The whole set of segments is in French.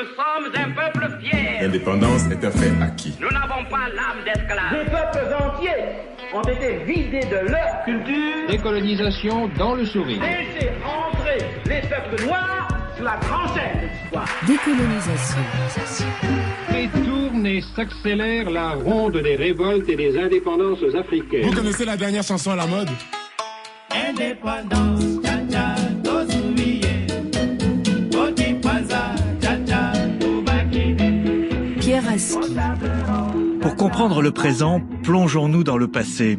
Nous sommes un peuple fier. L'indépendance est un fait acquis. Nous n'avons pas l'âme d'esclave. Des peuples entiers ont été vidés de leur culture. Décolonisation dans le sourire. Laissez entrer les peuples noirs sur la grande scène de l'histoire. Décolonisation. Et tourne et s'accélère la ronde des révoltes et des indépendances africaines. Vous connaissez la dernière chanson à la mode? Indépendance, tcha-tcha, tozuiye. Otipaza, tcha-tcha, tubakine. Pierre Aski. Pour comprendre le présent, plongeons-nous dans le passé.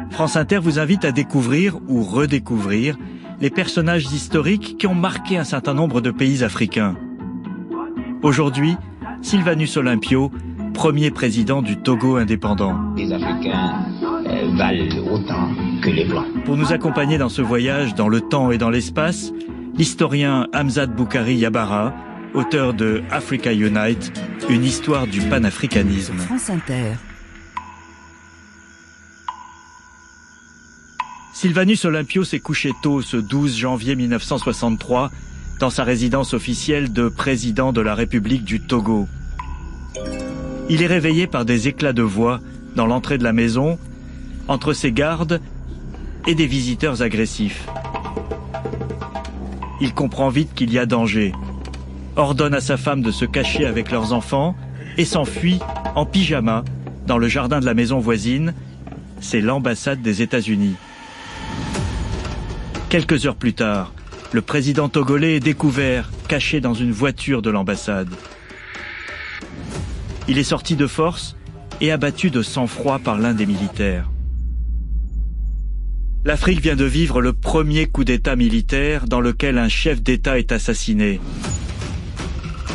France Inter vous invite à découvrir ou redécouvrir les personnages historiques qui ont marqué un certain nombre de pays africains. Aujourd'hui, Sylvanus Olympio, premier président du Togo indépendant. Les Africains valent autant que les Blancs. Pour nous accompagner dans ce voyage dans le temps et dans l'espace, l'historien Hamzat Boukari Yabara, auteur de Africa Unite, une histoire du panafricanisme. France Inter. Sylvanus Olympio s'est couché tôt ce 12 janvier 1963 dans sa résidence officielle de président de la République du Togo. Il est réveillé par des éclats de voix dans l'entrée de la maison, entre ses gardes et des visiteurs agressifs. Il comprend vite qu'il y a danger, ordonne à sa femme de se cacher avec leurs enfants et s'enfuit en pyjama dans le jardin de la maison voisine. C'est l'ambassade des États-Unis. Quelques heures plus tard, le président togolais est découvert, caché dans une voiture de l'ambassade. Il est sorti de force et abattu de sang-froid par l'un des militaires. L'Afrique vient de vivre le premier coup d'État militaire dans lequel un chef d'État est assassiné.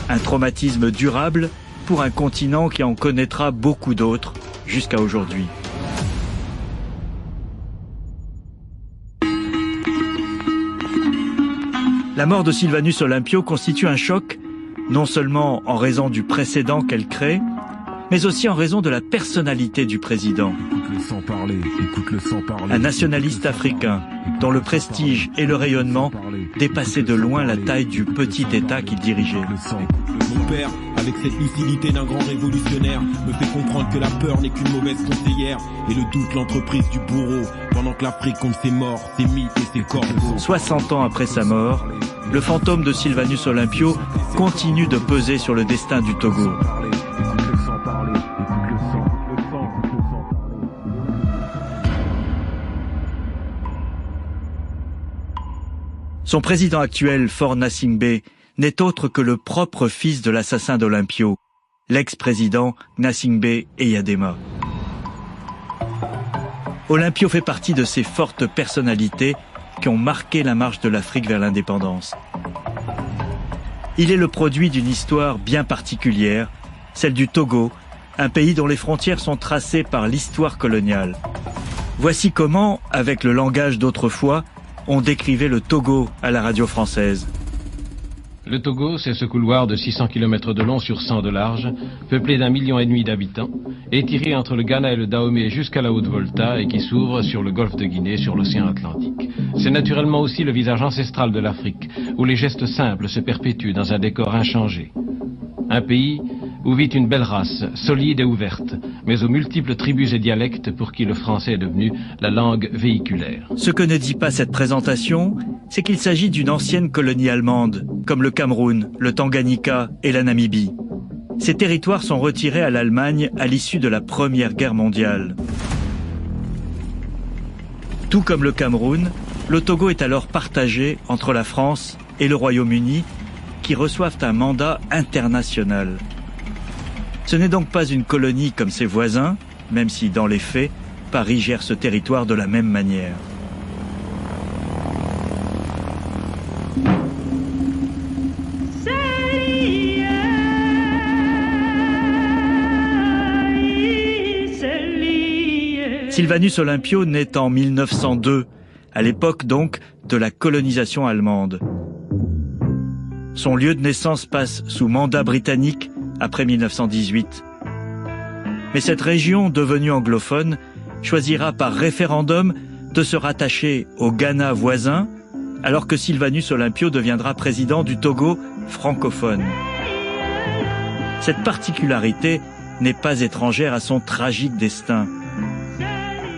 Un traumatisme durable pour un continent qui en connaîtra beaucoup d'autres jusqu'à aujourd'hui. La mort de Sylvanus Olympio constitue un choc, non seulement en raison du précédent qu'elle crée, mais aussi en raison de la personnalité du président. Écoute-le sans parler, écoute-le sans parler. Un nationaliste africain dont le prestige et le rayonnement dépassaient de loin la taille du petit État qu'il dirigeait. Mon père, avec cette lucidité d'un grand révolutionnaire, me fait comprendre que la peur n'est qu'une mauvaise conseillère et le doute l'entreprise du bourreau, pendant que l'Afrique compte ses morts, ses mythes et ses corbeaux. 60 ans après sa mort, le fantôme de Sylvanus Olympio continue de peser sur le destin du Togo. Son président actuel, Faure Gnassingbé, n'est autre que le propre fils de l'assassin d'Olympio, l'ex-président Gnassingbé Eyadema. Olympio fait partie de ces fortes personnalités qui ont marqué la marche de l'Afrique vers l'indépendance. Il est le produit d'une histoire bien particulière, celle du Togo, un pays dont les frontières sont tracées par l'histoire coloniale. Voici comment, avec le langage d'autrefois, on décrivait le Togo à la radio française. Le Togo, c'est ce couloir de 600 km de long sur 100 de large, peuplé d'1,5 million d'habitants, étiré entre le Ghana et le Dahomey jusqu'à la Haute-Volta et qui s'ouvre sur le golfe de Guinée sur l'océan Atlantique. C'est naturellement aussi le visage ancestral de l'Afrique, où les gestes simples se perpétuent dans un décor inchangé. Un pays où vit une belle race, solide et ouverte, mais aux multiples tribus et dialectes pour qui le français est devenu la langue véhiculaire. Ce que ne dit pas cette présentation, c'est qu'il s'agit d'une ancienne colonie allemande, comme le Cameroun, le Tanganyika et la Namibie. Ces territoires sont retirés à l'Allemagne à l'issue de la Première Guerre mondiale. Tout comme le Cameroun, le Togo est alors partagé entre la France et le Royaume-Uni, qui reçoivent un mandat international. Ce n'est donc pas une colonie comme ses voisins, même si dans les faits, Paris gère ce territoire de la même manière. Sylvanus Olympio naît en 1902, à l'époque donc de la colonisation allemande. Son lieu de naissance passe sous mandat britannique après 1918. Mais cette région, devenue anglophone, choisira par référendum de se rattacher au Ghana voisin, alors que Sylvanus Olympio deviendra président du Togo francophone. Cette particularité n'est pas étrangère à son tragique destin.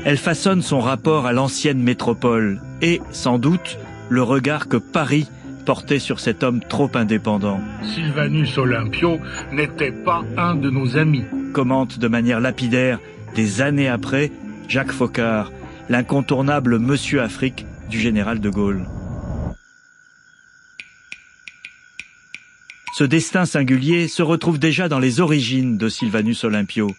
Elle façonne son rapport à l'ancienne métropole et, sans doute, le regard que Paris portait sur cet homme trop indépendant. Sylvanus Olympio n'était pas un de nos amis. Commente de manière lapidaire, des années après, Jacques Foccart, l'incontournable Monsieur Afrique du général de Gaulle. Ce destin singulier se retrouve déjà dans les origines de Sylvanus Olympio.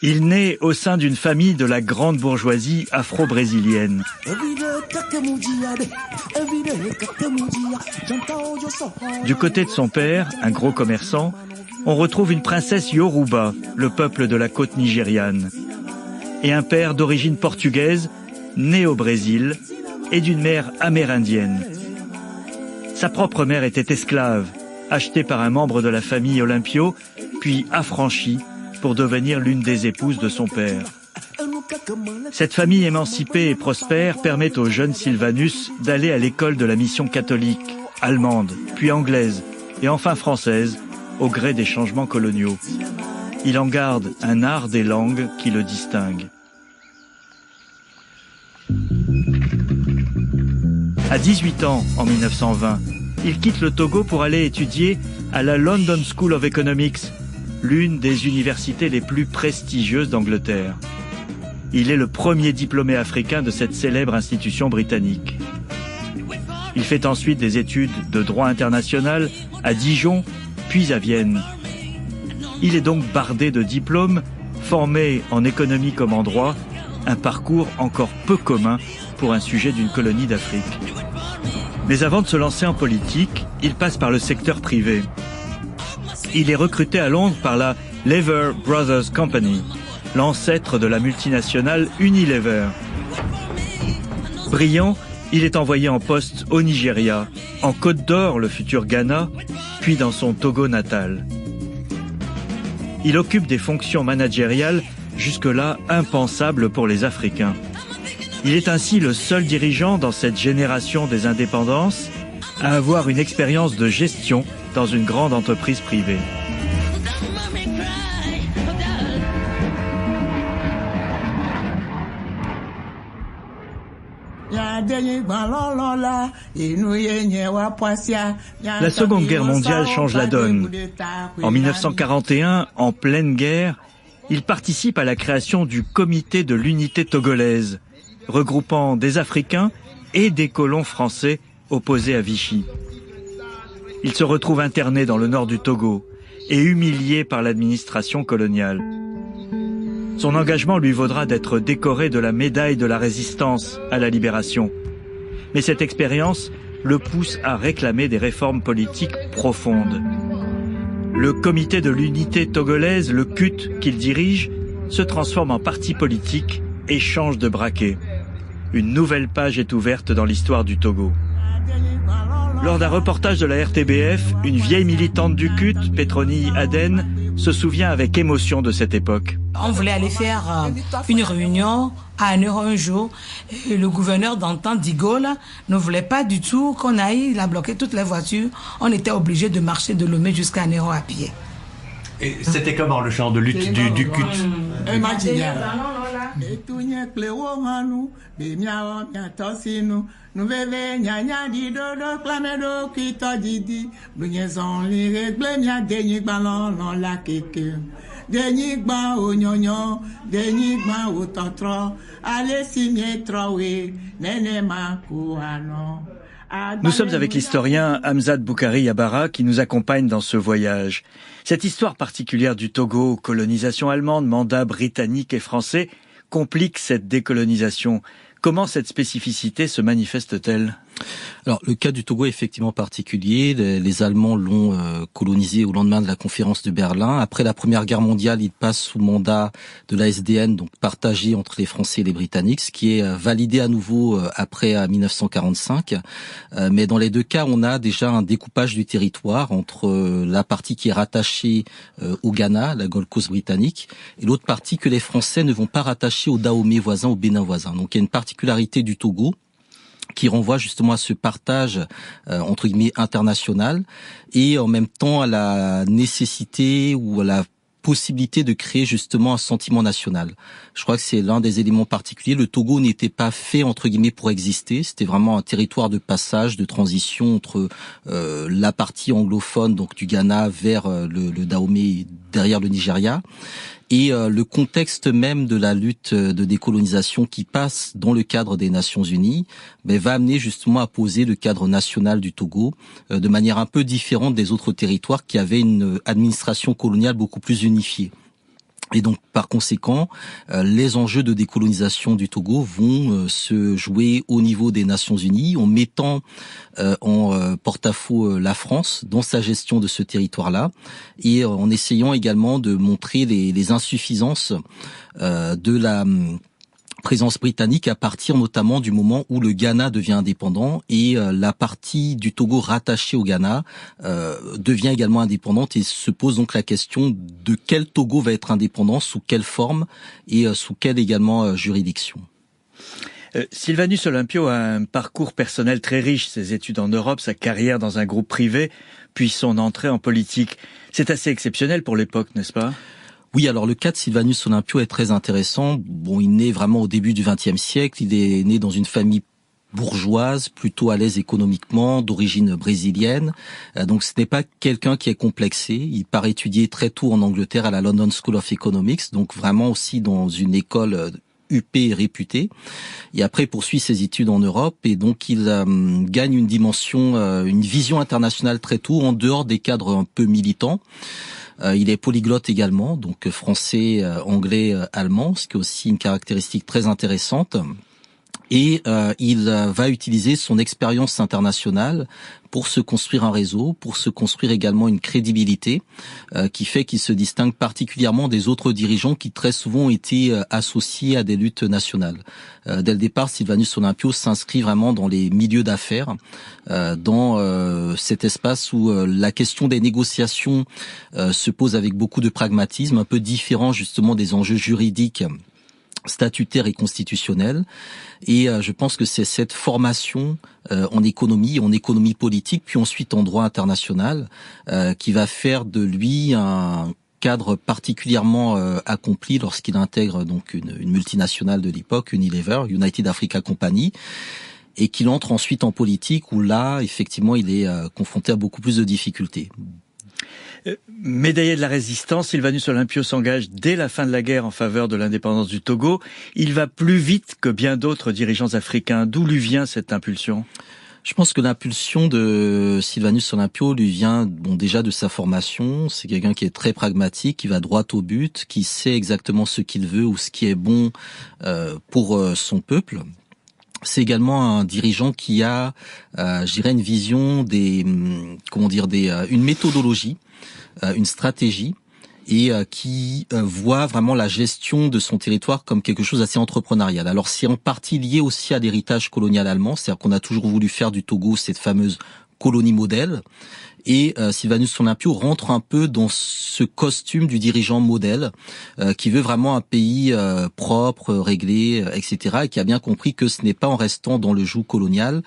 Il naît au sein d'une famille de la grande bourgeoisie afro-brésilienne. Du côté de son père, un gros commerçant, on retrouve une princesse Yoruba, le peuple de la côte nigériane, et un père d'origine portugaise, né au Brésil, et d'une mère amérindienne. Sa propre mère était esclave, achetée par un membre de la famille Olympio, puis affranchie pour devenir l'une des épouses de son père. Cette famille émancipée et prospère permet au jeune Sylvanus d'aller à l'école de la mission catholique, allemande, puis anglaise, et enfin française, au gré des changements coloniaux. Il en garde un art des langues qui le distingue. À 18 ans, en 1920, il quitte le Togo pour aller étudier à la London School of Economics, l'une des universités les plus prestigieuses d'Angleterre. Il est le premier diplômé africain de cette célèbre institution britannique. Il fait ensuite des études de droit international à Dijon, puis à Vienne. Il est donc bardé de diplômes, formé en économie comme en droit, un parcours encore peu commun pour un sujet d'une colonie d'Afrique. Mais avant de se lancer en politique, il passe par le secteur privé. Il est recruté à Londres par la Lever Brothers Company, l'ancêtre de la multinationale Unilever. Brillant, il est envoyé en poste au Nigeria, en Côte d'Or, le futur Ghana, puis dans son Togo natal. Il occupe des fonctions managériales jusque-là impensables pour les Africains. Il est ainsi le seul dirigeant dans cette génération des indépendances à avoir une expérience de gestion dans une grande entreprise privée. La Seconde Guerre mondiale change la donne. En 1941, en pleine guerre, il participe à la création du Comité de l'unité togolaise, regroupant des Africains et des colons français opposés à Vichy. Il se retrouve interné dans le nord du Togo et humilié par l'administration coloniale. Son engagement lui vaudra d'être décoré de la médaille de la résistance à la libération. Mais cette expérience le pousse à réclamer des réformes politiques profondes. Le Comité de l'unité togolaise, le CUT, qu'il dirige, se transforme en parti politique et change de braquet. Une nouvelle page est ouverte dans l'histoire du Togo. Lors d'un reportage de la RTBF, une vieille militante du CUT, Petroni Aden, se souvient avec émotion de cette époque. On voulait aller faire une réunion à 1 heure un jour. Et le gouverneur d'antan, de Gaulle, ne voulait pas du tout qu'on aille. Il a bloqué toutes les voitures. On était obligé de marcher de Lomé jusqu'à 1 heure à pied. Et c'était comment le champ de lutte du CUT? Nous sommes avec l'historien Hamzat Boukari Yabara qui nous accompagne dans ce voyage. Cette histoire particulière du Togo, colonisation allemande, mandat britannique et français, complique cette décolonisation. Comment cette spécificité se manifeste-t-elle ? Alors, le cas du Togo est effectivement particulier. Les Allemands l'ont colonisé au lendemain de la conférence de Berlin. Après la Première Guerre mondiale, il passe sous mandat de la SDN, donc partagé entre les Français et les Britanniques, ce qui est validé à nouveau après 1945. Mais dans les deux cas, on a déjà un découpage du territoire entre la partie qui est rattachée au Ghana, la Gold Coast britannique, et l'autre partie que les Français ne vont pas rattacher au Dahomey voisin, au Bénin voisin. Donc il y a une particularité du Togo qui renvoie justement à ce partage entre guillemets international et en même temps à la nécessité ou à la possibilité de créer justement un sentiment national. Je crois que c'est l'un des éléments particuliers. Le Togo n'était pas fait entre guillemets pour exister. C'était vraiment un territoire de passage, de transition entre la partie anglophone donc du Ghana vers le Dahomey derrière le Nigeria. Et le contexte même de la lutte de décolonisation qui passe dans le cadre des Nations Unies va amener justement à poser le cadre national du Togo de manière un peu différente des autres territoires qui avaient une administration coloniale beaucoup plus unifiée. Et donc, par conséquent, les enjeux de décolonisation du Togo vont se jouer au niveau des Nations Unies en mettant en porte-à-faux la France dans sa gestion de ce territoire-là et en essayant également de montrer les insuffisances de la présence britannique à partir notamment du moment où le Ghana devient indépendant et la partie du Togo rattachée au Ghana devient également indépendante et se pose donc la question de quel Togo va être indépendant, sous quelle forme et sous quelle également juridiction. Sylvanus Olympio a un parcours personnel très riche, ses études en Europe, sa carrière dans un groupe privé, puis son entrée en politique. C'est assez exceptionnel pour l'époque, n'est-ce pas ? Oui, alors le cas de Sylvanus Olympio est très intéressant. Bon, il naît vraiment au début du XXe siècle. Il est né dans une famille bourgeoise, plutôt à l'aise économiquement, d'origine brésilienne. Donc ce n'est pas quelqu'un qui est complexé. Il part étudier très tôt en Angleterre à la London School of Economics, donc vraiment aussi dans une école UP réputée. Et après, il poursuit ses études en Europe et donc il gagne une dimension, une vision internationale très tôt, en dehors des cadres un peu militants. Il est polyglotte également, donc français, anglais, allemand, ce qui est aussi une caractéristique très intéressante. Et il va utiliser son expérience internationale pour se construire un réseau, pour se construire également une crédibilité qui fait qu'il se distingue particulièrement des autres dirigeants qui très souvent ont été associés à des luttes nationales. Dès le départ, Sylvanus Olympio s'inscrit vraiment dans les milieux d'affaires, dans cet espace où la question des négociations se pose avec beaucoup de pragmatisme, un peu différent justement des enjeux juridiques, statutaire et constitutionnel. Et je pense que c'est cette formation en économie politique, puis ensuite en droit international, qui va faire de lui un cadre particulièrement accompli lorsqu'il intègre donc une multinationale de l'époque, Unilever, United Africa Company, et qu'il entre ensuite en politique où là, effectivement, il est confronté à beaucoup plus de difficultés. Médaillé de la résistance, Sylvanus Olympio s'engage dès la fin de la guerre en faveur de l'indépendance du Togo. Il va plus vite que bien d'autres dirigeants africains. D'où lui vient cette impulsion ? Je pense que l'impulsion de Sylvanus Olympio lui vient déjà de sa formation. C'est quelqu'un qui est très pragmatique, qui va droit au but, qui sait exactement ce qu'il veut ou ce qui est bon pour son peuple. C'est également un dirigeant qui a, je dirais, une vision une méthodologie, une stratégie, et qui voit vraiment la gestion de son territoire comme quelque chose d'assez entrepreneurial. Alors c'est en partie lié aussi à l'héritage colonial allemand, c'est-à-dire qu'on a toujours voulu faire du Togo cette fameuse colonie modèle, et Sylvanus Olympio rentre un peu dans ce costume du dirigeant modèle qui veut vraiment un pays propre, réglé, etc., et qui a bien compris que ce n'est pas en restant dans le joug colonial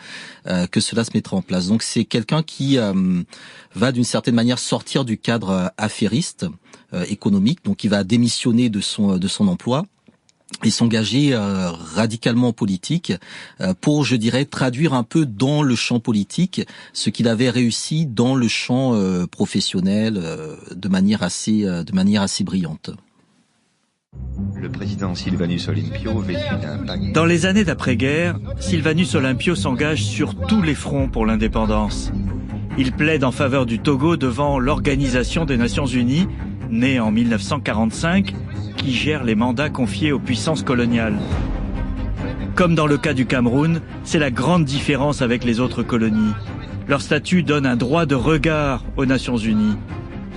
que cela se mettra en place. Donc c'est quelqu'un qui va d'une certaine manière sortir du cadre affairiste économique, donc il va démissionner de son emploi et s'engager radicalement en politique pour, je dirais, traduire un peu dans le champ politique ce qu'il avait réussi dans le champ professionnel de manière assez brillante. Le président Sylvanus Olympio vécut d'un pacte. Dans les années d'après-guerre, Sylvanus Olympio s'engage sur tous les fronts pour l'indépendance. Il plaide en faveur du Togo devant l'Organisation des Nations Unies, née en 1945, qui gère les mandats confiés aux puissances coloniales. Comme dans le cas du Cameroun, c'est la grande différence avec les autres colonies. Leur statut donne un droit de regard aux Nations Unies.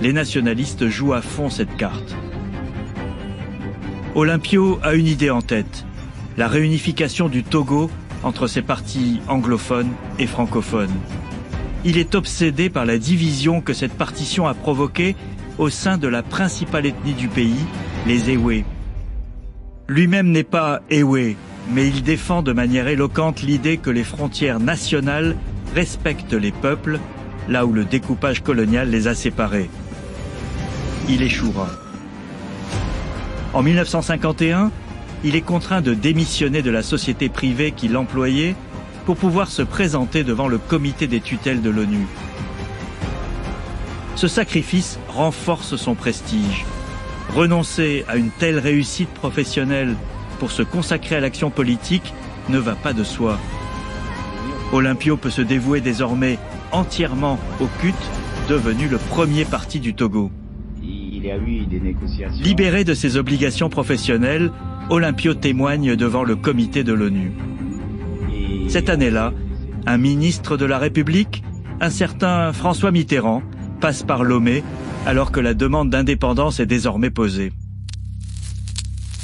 Les nationalistes jouent à fond cette carte. Olympio a une idée en tête, la réunification du Togo entre ses parties anglophones et francophones. Il est obsédé par la division que cette partition a provoquée au sein de la principale ethnie du pays, les Ewe. Lui-même n'est pas Ewe, mais il défend de manière éloquente l'idée que les frontières nationales respectent les peuples, là où le découpage colonial les a séparés. Il échouera. En 1951, il est contraint de démissionner de la société privée qui l'employait pour pouvoir se présenter devant le comité des tutelles de l'ONU. Ce sacrifice renforce son prestige. Renoncer à une telle réussite professionnelle pour se consacrer à l'action politique ne va pas de soi. Olympio peut se dévouer désormais entièrement au CUT, devenu le premier parti du Togo. Il y a eu des négociations. Libéré de ses obligations professionnelles, Olympio témoigne devant le comité de l'ONU. Cette année-là, un ministre de la République, un certain François Mitterrand, passe par Lomé alors que la demande d'indépendance est désormais posée.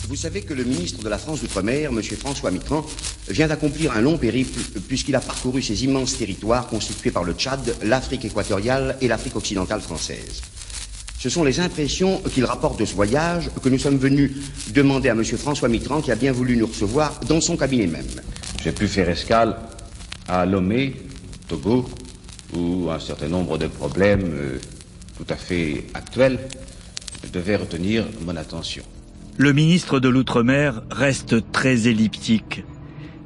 Vous savez que le ministre de la France d'Outre-mer, M. François Mitterrand, vient d'accomplir un long périple puisqu'il a parcouru ces immenses territoires constitués par le Tchad, l'Afrique équatoriale et l'Afrique occidentale française. Ce sont les impressions qu'il rapporte de ce voyage que nous sommes venus demander à M. François Mitterrand qui a bien voulu nous recevoir dans son cabinet même. J'ai pu faire escale à Lomé, Togo, où un certain nombre de problèmes tout à fait actuels devaient retenir mon attention. Le ministre de l'Outre-mer reste très elliptique.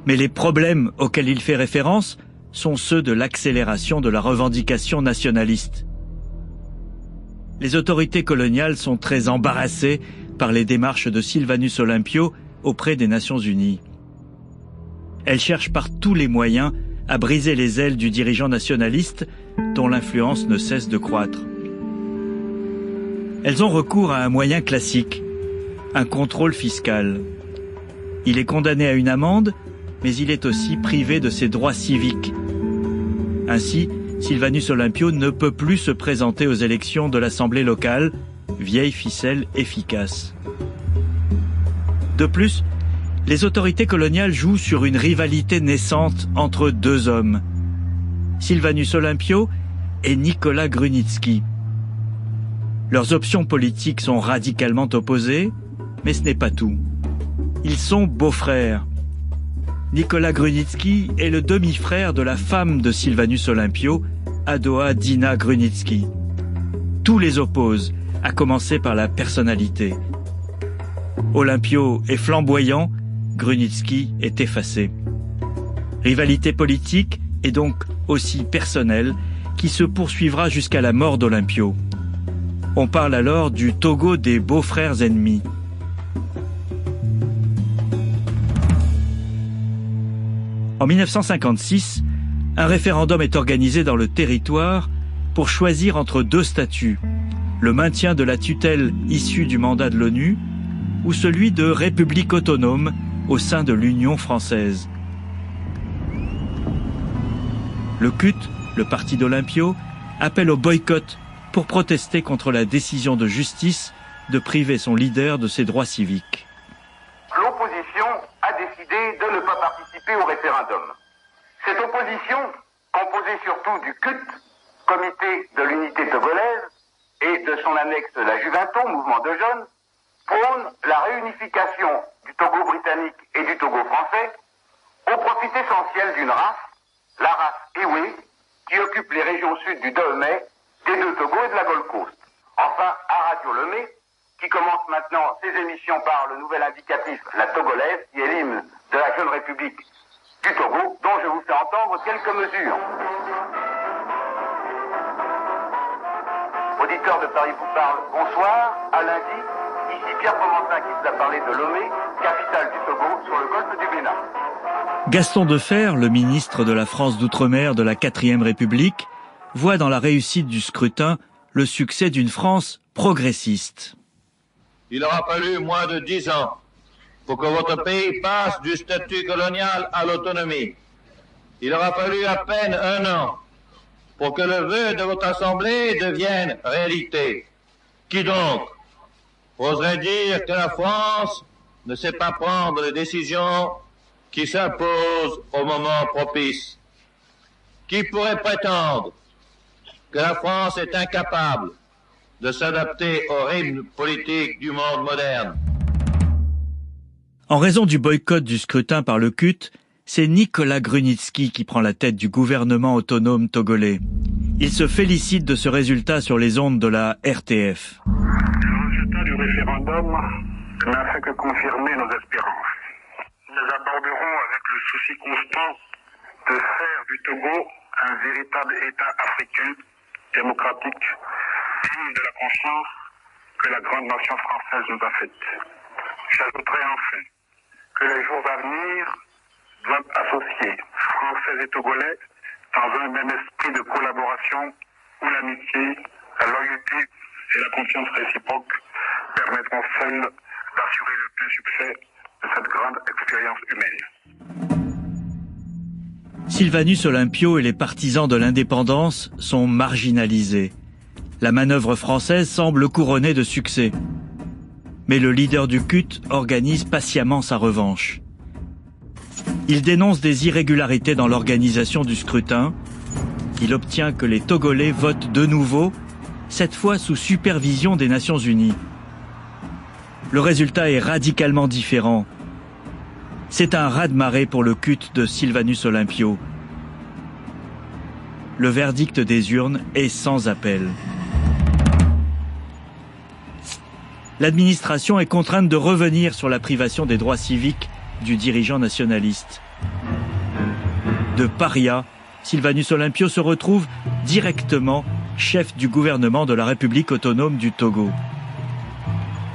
Mais les problèmes auxquels il fait référence sont ceux de l'accélération de la revendication nationaliste. Les autorités coloniales sont très embarrassées par les démarches de Sylvanus Olympio auprès des Nations Unies. Elles cherchent par tous les moyens à briser les ailes du dirigeant nationaliste dont l'influence ne cesse de croître. Elles ont recours à un moyen classique, un contrôle fiscal. Il est condamné à une amende, mais il est aussi privé de ses droits civiques. Ainsi, Sylvanus Olympio ne peut plus se présenter aux élections de l'Assemblée locale, vieille ficelle efficace. De plus, les autorités coloniales jouent sur une rivalité naissante entre deux hommes, Sylvanus Olympio et Nicolas Grunitzky. Leurs options politiques sont radicalement opposées, mais ce n'est pas tout. Ils sont beaux-frères. Nicolas Grunitzky est le demi-frère de la femme de Sylvanus Olympio, Adoa Dina Grunitzky. Tout les oppose, à commencer par la personnalité. Olympio est flamboyant, Grunitzky est effacé. Rivalité politique et donc aussi personnelle qui se poursuivra jusqu'à la mort d'Olympio. On parle alors du Togo des beaux-frères ennemis. En 1956, un référendum est organisé dans le territoire pour choisir entre deux statuts, le maintien de la tutelle issue du mandat de l'ONU ou celui de république autonome au sein de l'Union française. Le CUT, le parti d'Olympio, appelle au boycott pour protester contre la décision de justice de priver son leader de ses droits civiques. L'opposition a décidé de ne pas participer au référendum. Cette opposition, composée surtout du CUT, Comité de l'Unité Togolaise, et de son annexe la Juvinton, mouvement de jeunes, prône la réunification du Togo britannique et du Togo français au profit essentiel d'une race, la race Ewe, qui occupe les régions sud du Dahomey, des deux Togo et de la Gold Coast. Enfin, à Radio Lemay, qui commence maintenant ses émissions par le nouvel indicatif La Togolaise, qui est l'hymne de la jeune République du Togo, dont je vous fais entendre quelques mesures. Auditeur de Paris vous parle, bonsoir, à lundi, ici Pierre Pomentin qui vous a parlé de Lomé, capitale du Togo, sur le golfe du Bénin. Gaston Defferre, le ministre de la France d'Outre-mer de la 4e République, voit dans la réussite du scrutin le succès d'une France progressiste. Il aura fallu moins de 10 ans pour que votre pays passe du statut colonial à l'autonomie. Il aura fallu à peine 1 an pour que le vœu de votre Assemblée devienne réalité. Qui donc oserait dire que la France ne sait pas prendre les décisions qui s'imposent au moment propice? Qui pourrait prétendre que la France est incapable de s'adapter au rythme politique du monde moderne? En raison du boycott du scrutin par le CUT, c'est Nicolas Grunitzky qui prend la tête du gouvernement autonome togolais. Il se félicite de ce résultat sur les ondes de la RTF. Le résultat du référendum n'a fait que confirmer nos espérances. Nous aborderons avec le souci constant de faire du Togo un véritable État africain, démocratique, digne de la confiance que la grande nation française nous a faite. J'ajouterai enfin que les jours à venir doivent associer Français et Togolais dans un même esprit de collaboration où l'amitié, la loyauté et la confiance réciproque permettront seuls d'assurer le plein succès de cette grande expérience humaine. Sylvanus Olympio et les partisans de l'indépendance sont marginalisés. La manœuvre française semble couronnée de succès. Mais le leader du CUT organise patiemment sa revanche. Il dénonce des irrégularités dans l'organisation du scrutin. Il obtient que les Togolais votent de nouveau, cette fois sous supervision des Nations Unies. Le résultat est radicalement différent. C'est un raz-de-marée pour le CUT de Sylvanus Olympio. Le verdict des urnes est sans appel. L'administration est contrainte de revenir sur la privation des droits civiques du dirigeant nationaliste. De paria, Sylvanus Olympio se retrouve directement chef du gouvernement de la République autonome du Togo.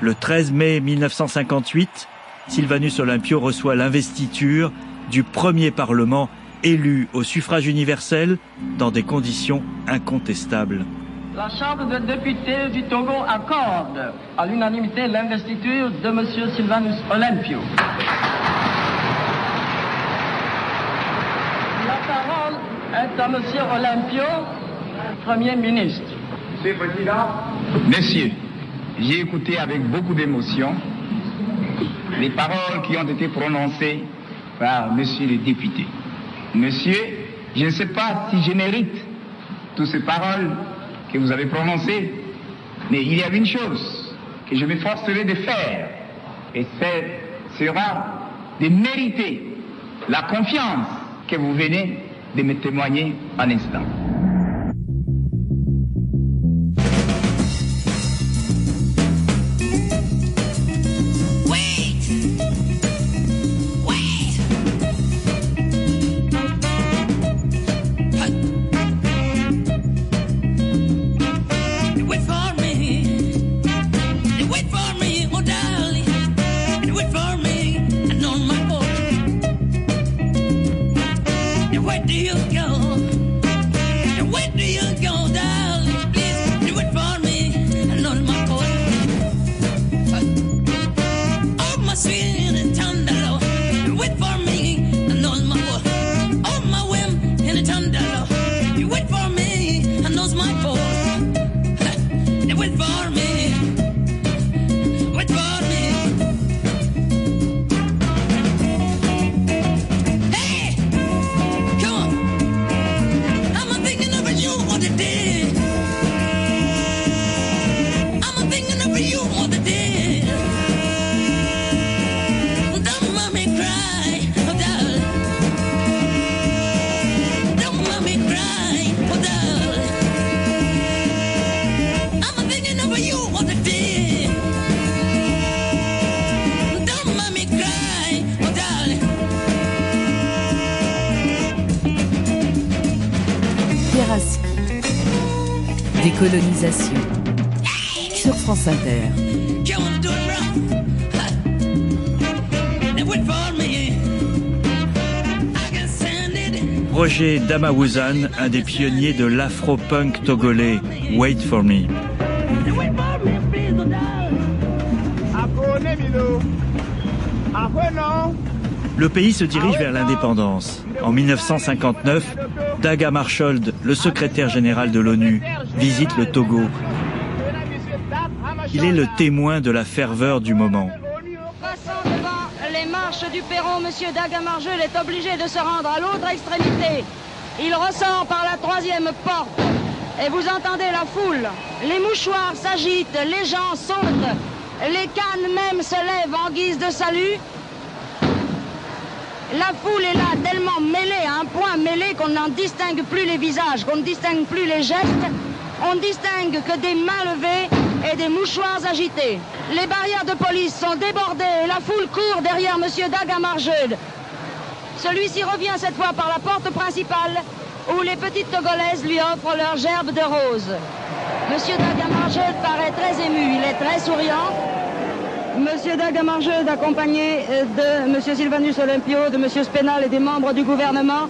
Le 13 mai 1958, Sylvanus Olympio reçoit l'investiture du premier Parlement élu au suffrage universel dans des conditions incontestables. La Chambre des députés du Togo accorde à l'unanimité l'investiture de M. Sylvanus Olympio. La parole est à M. Olympio, Premier ministre. Monsieur le Président, Messieurs, j'ai écouté avec beaucoup d'émotion les paroles qui ont été prononcées par Monsieur le député. Monsieur, je ne sais pas si je mérite toutes ces paroles que vous avez prononcées, mais il y a une chose que je m'efforcerai de faire, et ce sera de mériter la confiance que vous venez de me témoigner un instant. Décolonisation sur France Inter. Roger Damawuzan, un des pionniers de l'afro-punk togolais, Wait for Me. Le pays se dirige vers l'indépendance. En 1959, Dag Hammarskjöld, le secrétaire général de l'ONU, visite le Togo. Il est le témoin de la ferveur du moment. Passant devant les marches du perron, M. Dag Hammarskjöld est obligé de se rendre à l'autre extrémité. Il ressort par la troisième porte et vous entendez la foule. Les mouchoirs s'agitent, les gens sautent, les cannes même se lèvent en guise de salut. La foule est là, tellement mêlée, à un point mêlée qu'on n'en distingue plus les visages, qu'on ne distingue plus les gestes. On ne distingue que des mains levées et des mouchoirs agités. Les barrières de police sont débordées et la foule court derrière M. Dagamarjeud. Celui-ci revient cette fois par la porte principale où les petites Togolaises lui offrent leur gerbe de roses. M. Dagamarjeud paraît très ému, il est très souriant. M. Dagamarjeud, accompagné de M. Sylvanus Olympio, de M. Spénal et des membres du gouvernement,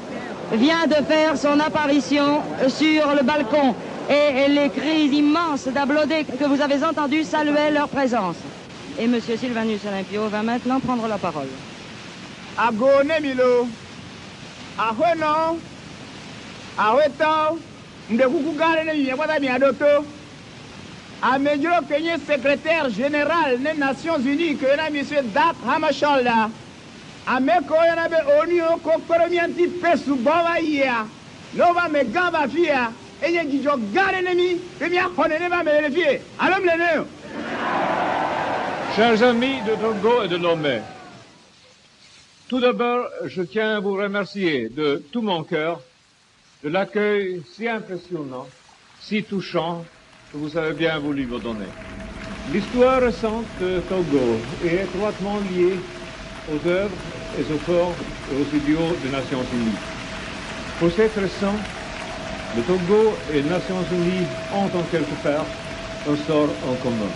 vient de faire son apparition sur le balcon. Et les cris immenses d'applaudissements que vous avez entendus saluaient leur présence. Et M. Sylvanus Olympio va maintenant prendre la parole. Agone Milo, Ahono, Aweto, Ndekukugare Nyewada Miadoto, Amedro Kenye, secrétaire général des Nations Unies, que là, M. Dak Hamachalda, Ameko Yanabe Onio, Kokoromianti Pesu Bavaïa, Nova Megava Fia. Chers amis de Togo et de Lomé, tout d'abord, je tiens à vous remercier de tout mon cœur de l'accueil si impressionnant, si touchant que vous avez bien voulu me donner. L'histoire récente de Togo est étroitement liée aux œuvres et aux efforts et aux idéaux des Nations Unies. Pour cette raison, le Togo et les Nations Unies ont en quelque part un sort en commun.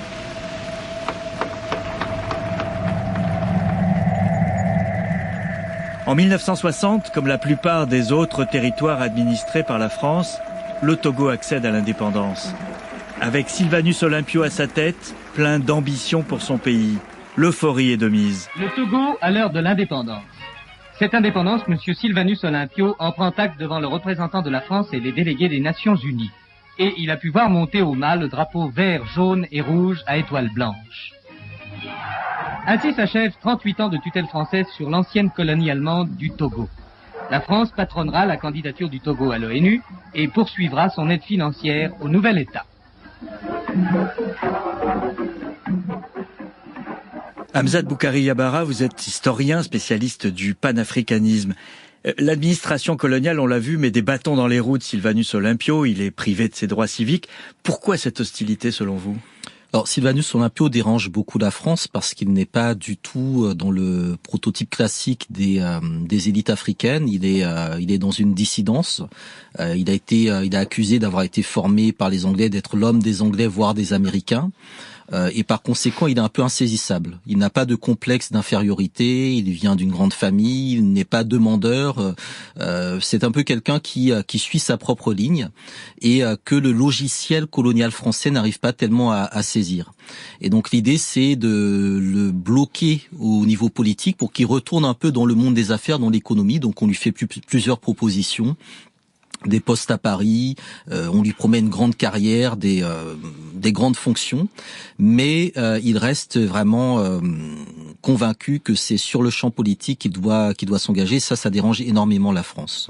En 1960, comme la plupart des autres territoires administrés par la France, le Togo accède à l'indépendance. Avec Sylvanus Olympio à sa tête, plein d'ambition pour son pays, l'euphorie est de mise. Le Togo à l'heure de l'indépendance. Cette indépendance, M. Sylvanus Olympio en prend acte devant le représentant de la France et les délégués des Nations Unies. Et il a pu voir monter au mât le drapeau vert, jaune et rouge à étoile blanche. Ainsi s'achève 38 ans de tutelle française sur l'ancienne colonie allemande du Togo. La France patronnera la candidature du Togo à l'ONU et poursuivra son aide financière au nouvel État. Hamzat Boukari Yabara, vous êtes historien, spécialiste du panafricanisme. L'administration coloniale, on l'a vu, met des bâtons dans les roues de Sylvanus Olympio, il est privé de ses droits civiques. Pourquoi cette hostilité selon vous ? Alors, Sylvanus Olympio dérange beaucoup la France parce qu'il n'est pas du tout dans le prototype classique des élites africaines. Il est dans une dissidence. Il a accusé d'avoir été formé par les Anglais, d'être l'homme des Anglais, voire des Américains. Et par conséquent, il est un peu insaisissable. Il n'a pas de complexe d'infériorité, il vient d'une grande famille, il n'est pas demandeur. C'est un peu quelqu'un qui suit sa propre ligne et que le logiciel colonial français n'arrive pas tellement à saisir. Et donc l'idée, c'est de le bloquer au niveau politique pour qu'il retourne un peu dans le monde des affaires, dans l'économie. Donc on lui fait plusieurs propositions. Des postes à Paris, on lui promet une grande carrière, des grandes fonctions, mais il reste vraiment convaincu que c'est sur le champ politique qu'il doit s'engager. Ça dérange énormément la France.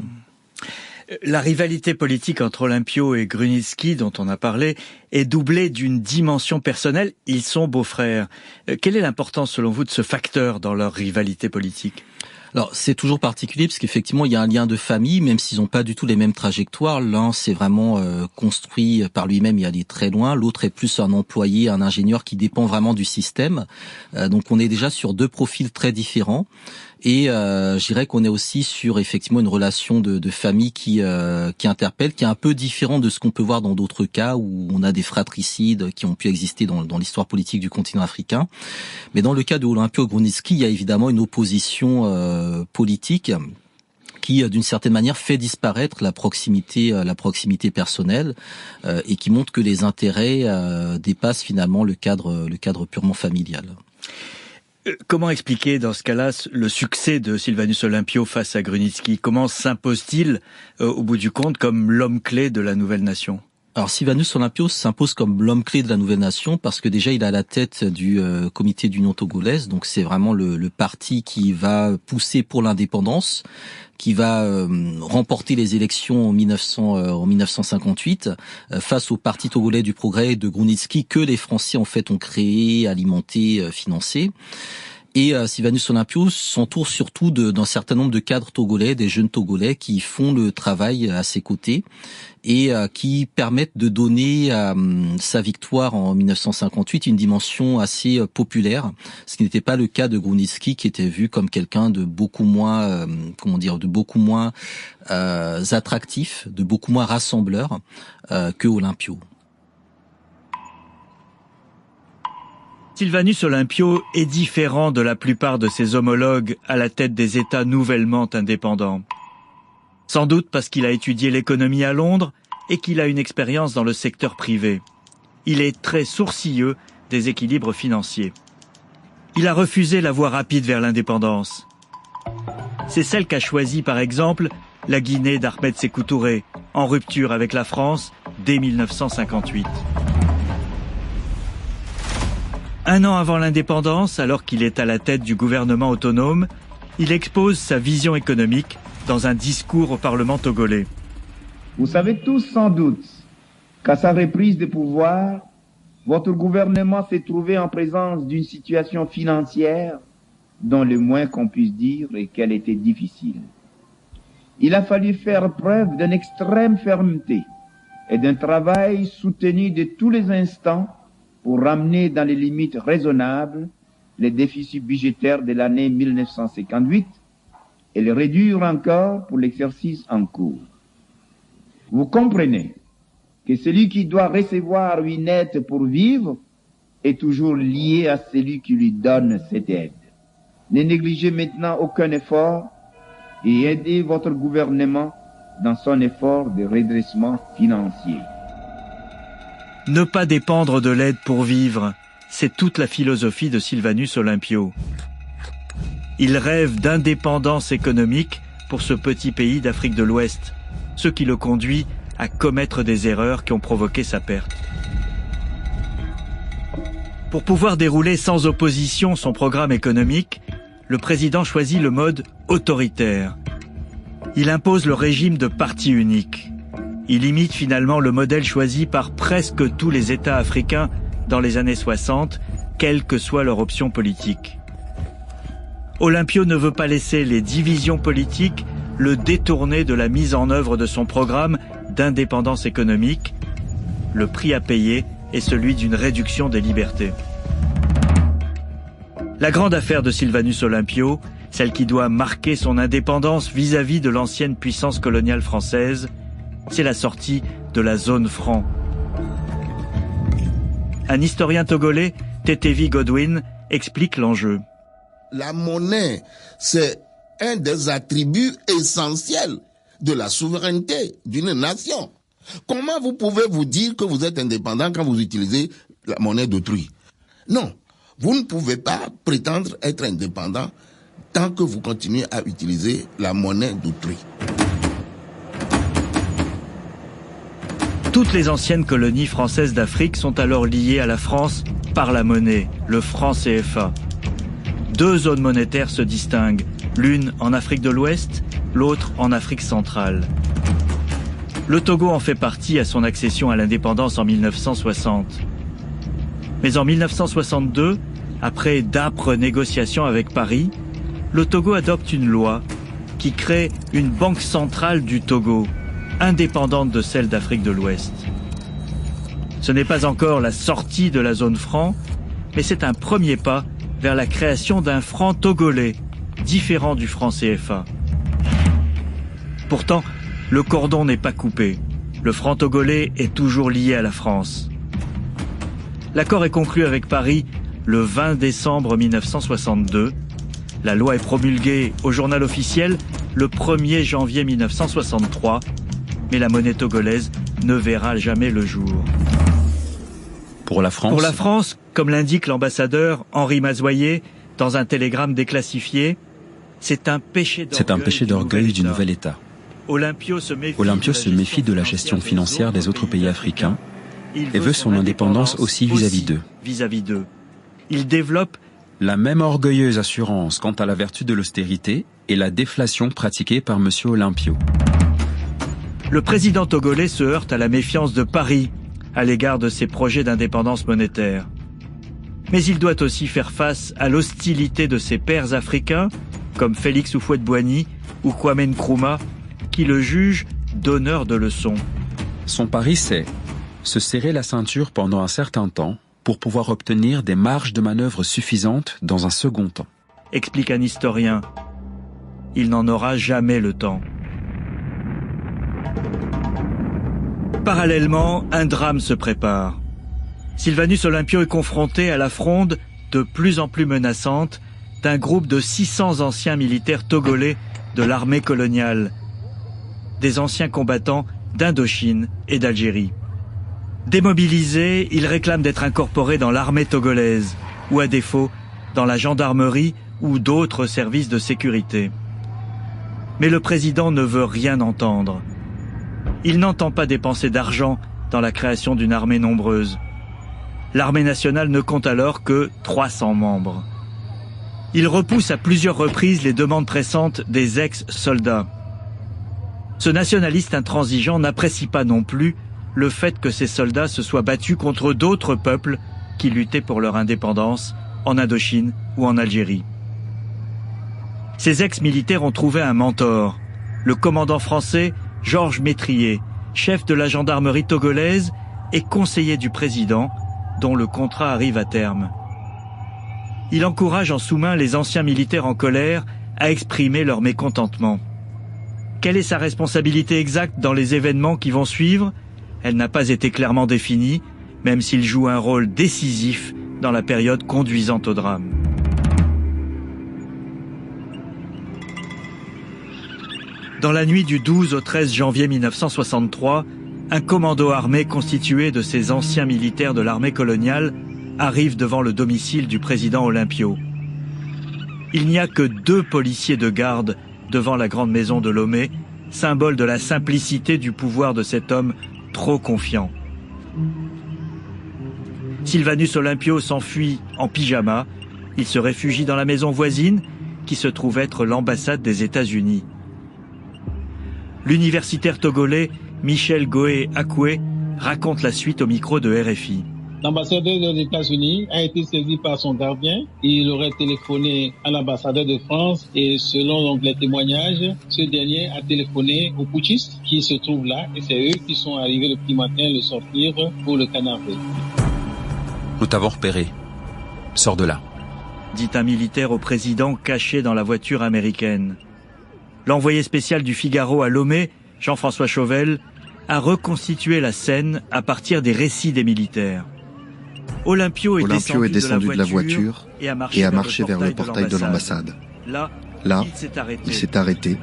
La rivalité politique entre Olympio et Grunitzky, dont on a parlé, est doublée d'une dimension personnelle. Ils sont beaux-frères. Quelle est l'importance, selon vous, de ce facteur dans leur rivalité politique ? Alors, c'est toujours particulier parce qu'effectivement, il y a un lien de famille, même s'ils n'ont pas du tout les mêmes trajectoires. L'un, c'est vraiment construit par lui-même et allé très loin. L'autre est plus un employé, un ingénieur qui dépend vraiment du système. Donc, on est déjà sur deux profils très différents. Et je dirais qu'on est aussi sur effectivement une relation de famille qui interpelle, qui est un peu différente de ce qu'on peut voir dans d'autres cas où on a des fratricides qui ont pu exister dans l'histoire politique du continent africain. Mais dans le cas de Olympio Grunitzky, il y a évidemment une opposition politique qui, d'une certaine manière, fait disparaître la proximité personnelle et qui montre que les intérêts dépassent finalement le cadre purement familial. Comment expliquer dans ce cas-là le succès de Sylvanus Olympio face à Grunitzky ? Comment s'impose-t-il au bout du compte comme l'homme clé de la nouvelle nation ? Alors Sylvanus Olympio s'impose comme l'homme clé de la nouvelle nation parce que déjà il est à la tête du comité d'union togolaise, donc c'est vraiment le parti qui va pousser pour l'indépendance, qui va remporter les élections en 1958 face au parti togolais du progrès de Grunitzky que les Français en fait ont créé, alimenté, financé. Et Sylvanus Olympio s'entoure surtout d'un certain nombre de cadres togolais, des jeunes togolais qui font le travail à ses côtés et qui permettent de donner à sa victoire en 1958 une dimension assez populaire, ce qui n'était pas le cas de Grunitzky, qui était vu comme quelqu'un de beaucoup moins, attractif, de beaucoup moins rassembleur que Olympio. Sylvanus Olympio est différent de la plupart de ses homologues à la tête des États nouvellement indépendants. Sans doute parce qu'il a étudié l'économie à Londres et qu'il a une expérience dans le secteur privé. Il est très sourcilleux des équilibres financiers. Il a refusé la voie rapide vers l'indépendance. C'est celle qu'a choisie par exemple la Guinée d'Ahmed Sékou Touré, en rupture avec la France dès 1958. Un an avant l'indépendance, alors qu'il est à la tête du gouvernement autonome, il expose sa vision économique dans un discours au Parlement togolais. Vous savez tous sans doute qu'à sa reprise de pouvoir, votre gouvernement s'est trouvé en présence d'une situation financière dont le moins qu'on puisse dire est qu'elle était difficile. Il a fallu faire preuve d'une extrême fermeté et d'un travail soutenu de tous les instants pour ramener dans les limites raisonnables les déficits budgétaires de l'année 1958 et les réduire encore pour l'exercice en cours. Vous comprenez que celui qui doit recevoir une aide pour vivre est toujours lié à celui qui lui donne cette aide. Ne négligez maintenant aucun effort et aidez votre gouvernement dans son effort de redressement financier. Ne pas dépendre de l'aide pour vivre, c'est toute la philosophie de Sylvanus Olympio. Il rêve d'indépendance économique pour ce petit pays d'Afrique de l'Ouest, ce qui le conduit à commettre des erreurs qui ont provoqué sa perte. Pour pouvoir dérouler sans opposition son programme économique, le président choisit le mode autoritaire. Il impose le régime de parti unique. Il imite finalement le modèle choisi par presque tous les États africains dans les années 60, quelle que soit leur option politique. Olympio ne veut pas laisser les divisions politiques le détourner de la mise en œuvre de son programme d'indépendance économique. Le prix à payer est celui d'une réduction des libertés. La grande affaire de Sylvanus Olympio, celle qui doit marquer son indépendance vis-à-vis de l'ancienne puissance coloniale française, c'est la sortie de la zone franc. Un historien togolais, Tetevi Godwin, explique l'enjeu. La monnaie, c'est un des attributs essentiels de la souveraineté d'une nation. Comment vous pouvez vous dire que vous êtes indépendant quand vous utilisez la monnaie d'autrui? Non, vous ne pouvez pas prétendre être indépendant tant que vous continuez à utiliser la monnaie d'autrui. Toutes les anciennes colonies françaises d'Afrique sont alors liées à la France par la monnaie, le franc CFA. Deux zones monétaires se distinguent, l'une en Afrique de l'Ouest, l'autre en Afrique centrale. Le Togo en fait partie à son accession à l'indépendance en 1960. Mais en 1962, après d'âpres négociations avec Paris, le Togo adopte une loi qui crée une banque centrale du Togo, indépendante de celle d'Afrique de l'Ouest. Ce n'est pas encore la sortie de la zone franc, mais c'est un premier pas vers la création d'un franc togolais, différent du franc CFA. Pourtant, le cordon n'est pas coupé. Le franc togolais est toujours lié à la France. L'accord est conclu avec Paris le 20 décembre 1962. La loi est promulguée au journal officiel le 1er janvier 1963. Mais la monnaie togolaise ne verra jamais le jour. Pour la France, comme l'indique l'ambassadeur Henri Mazoyer dans un télégramme déclassifié, c'est un péché d'orgueil du nouvel État. Olympio se méfie de la gestion financière des autres pays africains et veut son indépendance aussi vis-à-vis d'eux. Il développe la même orgueilleuse assurance quant à la vertu de l'austérité et la déflation pratiquée par M. Olympio. Le président togolais se heurte à la méfiance de Paris à l'égard de ses projets d'indépendance monétaire. Mais il doit aussi faire face à l'hostilité de ses pairs africains, comme Félix Houphouët-Boigny ou Kwame Nkrumah, qui le jugent donneur de leçons. Son pari, c'est se serrer la ceinture pendant un certain temps pour pouvoir obtenir des marges de manœuvre suffisantes dans un second temps. Explique un historien. Il n'en aura jamais le temps. Parallèlement, un drame se prépare. Sylvanus Olympio est confronté à la fronde de plus en plus menaçante d'un groupe de 600 anciens militaires togolais de l'armée coloniale, des anciens combattants d'Indochine et d'Algérie. Démobilisés, ils réclament d'être incorporés dans l'armée togolaise, ou à défaut, dans la gendarmerie ou d'autres services de sécurité. Mais le président ne veut rien entendre. Il n'entend pas dépenser d'argent dans la création d'une armée nombreuse. L'armée nationale ne compte alors que 300 membres. Il repousse à plusieurs reprises les demandes pressantes des ex-soldats. Ce nationaliste intransigeant n'apprécie pas non plus le fait que ces soldats se soient battus contre d'autres peuples qui luttaient pour leur indépendance en Indochine ou en Algérie. Ces ex-militaires ont trouvé un mentor, le commandant français Georges Métrier, chef de la gendarmerie togolaise et conseiller du président, dont le contrat arrive à terme. Il encourage en sous-main les anciens militaires en colère à exprimer leur mécontentement. Quelle est sa responsabilité exacte dans les événements qui vont suivre? Elle n'a pas été clairement définie, même s'il joue un rôle décisif dans la période conduisant au drame. Dans la nuit du 12 au 13 janvier 1963, un commando armé constitué de ces anciens militaires de l'armée coloniale arrive devant le domicile du président Olympio. Il n'y a que 2 policiers de garde devant la grande maison de Lomé, symbole de la simplicité du pouvoir de cet homme trop confiant. Sylvanus Olympio s'enfuit en pyjama. Il se réfugie dans la maison voisine, qui se trouve être l'ambassade des États-Unis. L'universitaire togolais Michel Goé Akoué raconte la suite au micro de RFI. L'ambassadeur des États-Unis a été saisi par son gardien. Il aurait téléphoné à l'ambassadeur de France et selon donc les témoignages, ce dernier a téléphoné aux putschistes qui se trouvent là et c'est eux qui sont arrivés le petit matin le sortir pour le canarder. Nous t'avons repéré. Sors de là. Dit un militaire au président caché dans la voiture américaine. L'envoyé spécial du Figaro à Lomé, Jean-François Chauvel, a reconstitué la scène à partir des récits des militaires. Olympio est descendu de la voiture et a marché vers le portail de l'ambassade. Là, il s'est arrêté,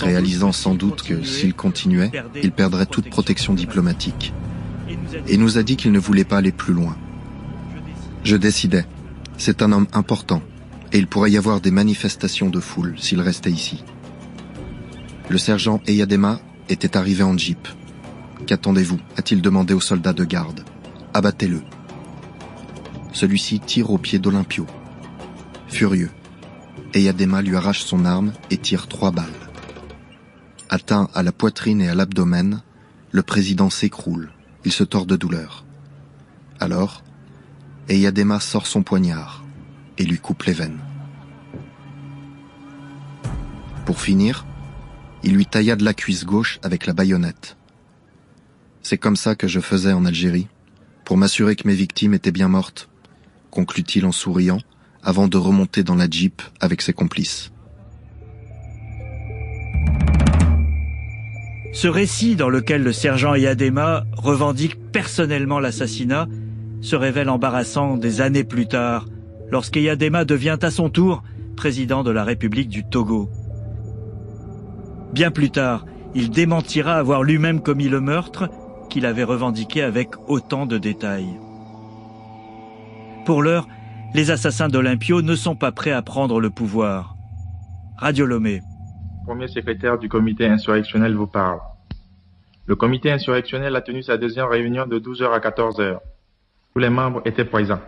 réalisant sans doute que s'il continuait, il perdrait toute protection diplomatique. Et nous a dit qu'il ne voulait pas aller plus loin. Je décidais. C'est un homme important, et il pourrait y avoir des manifestations de foule s'il restait ici. Le sergent Eyadema était arrivé en jeep. Qu'attendez-vous? A-t-il demandé au soldat de garde. Abattez-le. Celui-ci tire au pied d'Olympio. Furieux, Eyadema lui arrache son arme et tire 3 balles. Atteint à la poitrine et à l'abdomen, le président s'écroule. Il se tord de douleur. Alors, Eyadema sort son poignard et lui coupe les veines. Pour finir, il lui tailla de la cuisse gauche avec la baïonnette. C'est comme ça que je faisais en Algérie, pour m'assurer que mes victimes étaient bien mortes, conclut-il en souriant, avant de remonter dans la Jeep avec ses complices. Ce récit, dans lequel le sergent Eyadema revendique personnellement l'assassinat, se révèle embarrassant des années plus tard, lorsqu'Eyadema devient à son tour président de la République du Togo. Bien plus tard, il démentira avoir lui-même commis le meurtre qu'il avait revendiqué avec autant de détails. Pour l'heure, les assassins d'Olympio ne sont pas prêts à prendre le pouvoir. Radio Lomé. Premier secrétaire du comité insurrectionnel vous parle. Le comité insurrectionnel a tenu sa deuxième réunion de 12h à 14h. Tous les membres étaient présents.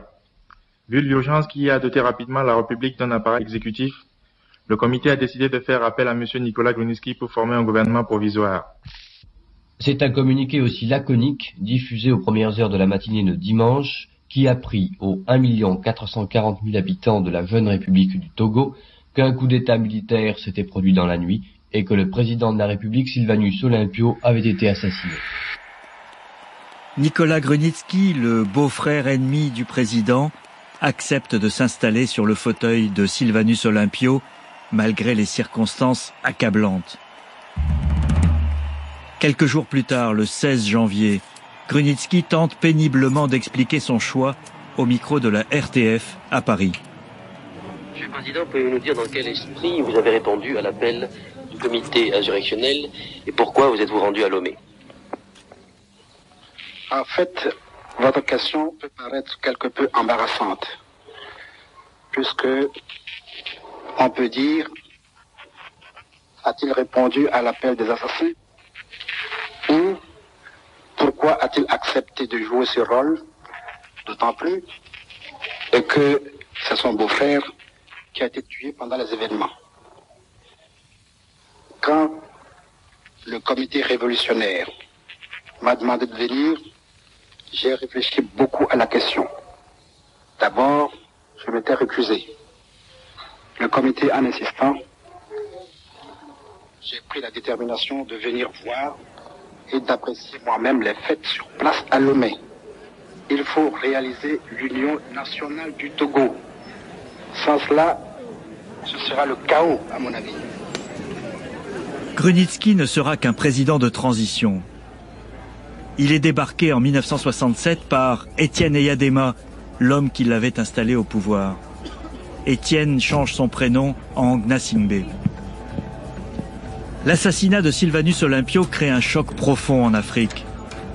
Vu l'urgence qui a doté rapidement la République d'un appareil exécutif, le comité a décidé de faire appel à M. Nicolas Gruniski pour former un gouvernement provisoire. C'est un communiqué aussi laconique, diffusé aux premières heures de la matinée de dimanche, qui apprit aux 1 440 000 habitants de la jeune République du Togo qu'un coup d'État militaire s'était produit dans la nuit et que le président de la République, Sylvanus Olympio, avait été assassiné. Nicolas Grunitzky, le beau-frère ennemi du président, accepte de s'installer sur le fauteuil de Sylvanus Olympio, malgré les circonstances accablantes. Quelques jours plus tard, le 16 janvier, Grunitzky tente péniblement d'expliquer son choix au micro de la RTF à Paris. Monsieur le Président, pouvez-vous nous dire dans quel esprit vous avez répondu à l'appel du comité insurrectionnel et pourquoi vous êtes-vous rendu à Lomé? En fait, votre question peut paraître quelque peu embarrassante, puisque on peut dire, a-t-il répondu à l'appel des assassins? Ou pourquoi a-t-il accepté de jouer ce rôle, d'autant plus que c'est son beau-frère qui a été tué pendant les événements? Quand le comité révolutionnaire m'a demandé de venir, j'ai réfléchi beaucoup à la question. D'abord, je m'étais récusé. Le comité en insistant, j'ai pris la détermination de venir voir et d'apprécier moi-même les faits sur place à Lomé. Il faut réaliser l'union nationale du Togo. Sans cela, ce sera le chaos, à mon avis. Grunitzky ne sera qu'un président de transition. Il est débarqué en 1967 par Étienne Eyadema, l'homme qui l'avait installé au pouvoir. Étienne change son prénom en Gnassingbé. L'assassinat de Sylvanus Olympio crée un choc profond en Afrique.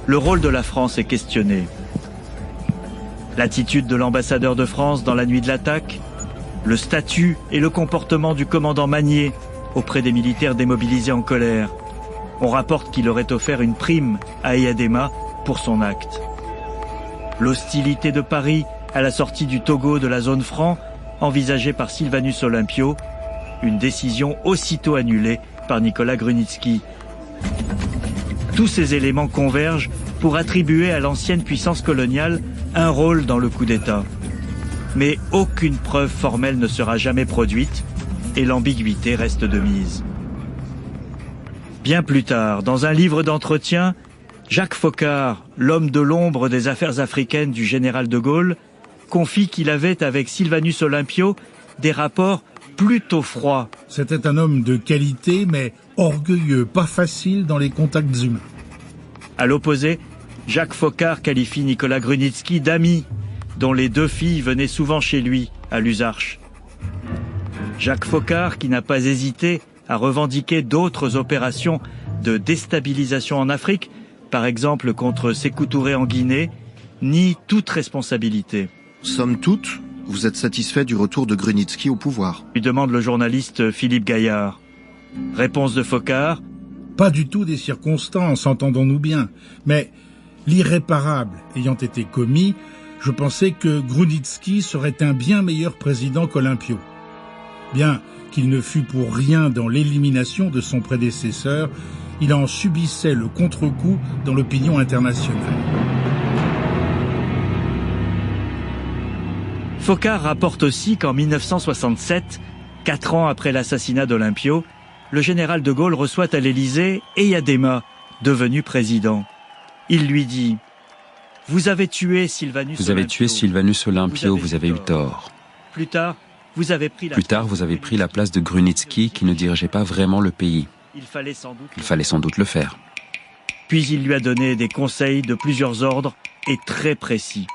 Le rôle de la France est questionné. L'attitude de l'ambassadeur de France dans la nuit de l'attaque, le statut et le comportement du commandant Magnier auprès des militaires démobilisés en colère. On rapporte qu'il aurait offert une prime à Eyadema pour son acte. L'hostilité de Paris à la sortie du Togo de la zone franc, envisagée par Sylvanus Olympio, une décision aussitôt annulée par Nicolas Grunitzky. Tous ces éléments convergent pour attribuer à l'ancienne puissance coloniale un rôle dans le coup d'État. Mais aucune preuve formelle ne sera jamais produite et l'ambiguïté reste de mise. Bien plus tard, dans un livre d'entretien, Jacques Foccart, l'homme de l'ombre des affaires africaines du général de Gaulle, confie qu'il avait avec Sylvanus Olympio des rapports plutôt froid. C'était un homme de qualité, mais orgueilleux, pas facile dans les contacts humains. À l'opposé, Jacques Foccart qualifie Nicolas Grunitzky d'ami, dont les deux filles venaient souvent chez lui, à Luzarches. Jacques Foccart, qui n'a pas hésité à revendiquer d'autres opérations de déstabilisation en Afrique, par exemple contre Sékou Touré en Guinée, nie toute responsabilité. Somme toute, vous êtes satisfait du retour de Grunitzky au pouvoir? Lui demande le journaliste Philippe Gaillard. Réponse de Foccart. Pas du tout des circonstances, entendons-nous bien. Mais l'irréparable ayant été commis, je pensais que Grunitzky serait un bien meilleur président qu'Olympio. Bien qu'il ne fût pour rien dans l'élimination de son prédécesseur, il en subissait le contre-coup dans l'opinion internationale. Foccart rapporte aussi qu'en 1967, 4 ans après l'assassinat d'Olympio, le général de Gaulle reçoit à l'Élysée Eyadema, devenu président. Il lui dit « Vous avez tué Sylvanus Olympio, vous avez eu tort. Plus tard, vous avez pris la place de Grunitzky qui ne dirigeait pas vraiment le pays. Il fallait sans doute le faire. » Puis il lui a donné des conseils de plusieurs ordres et très précis.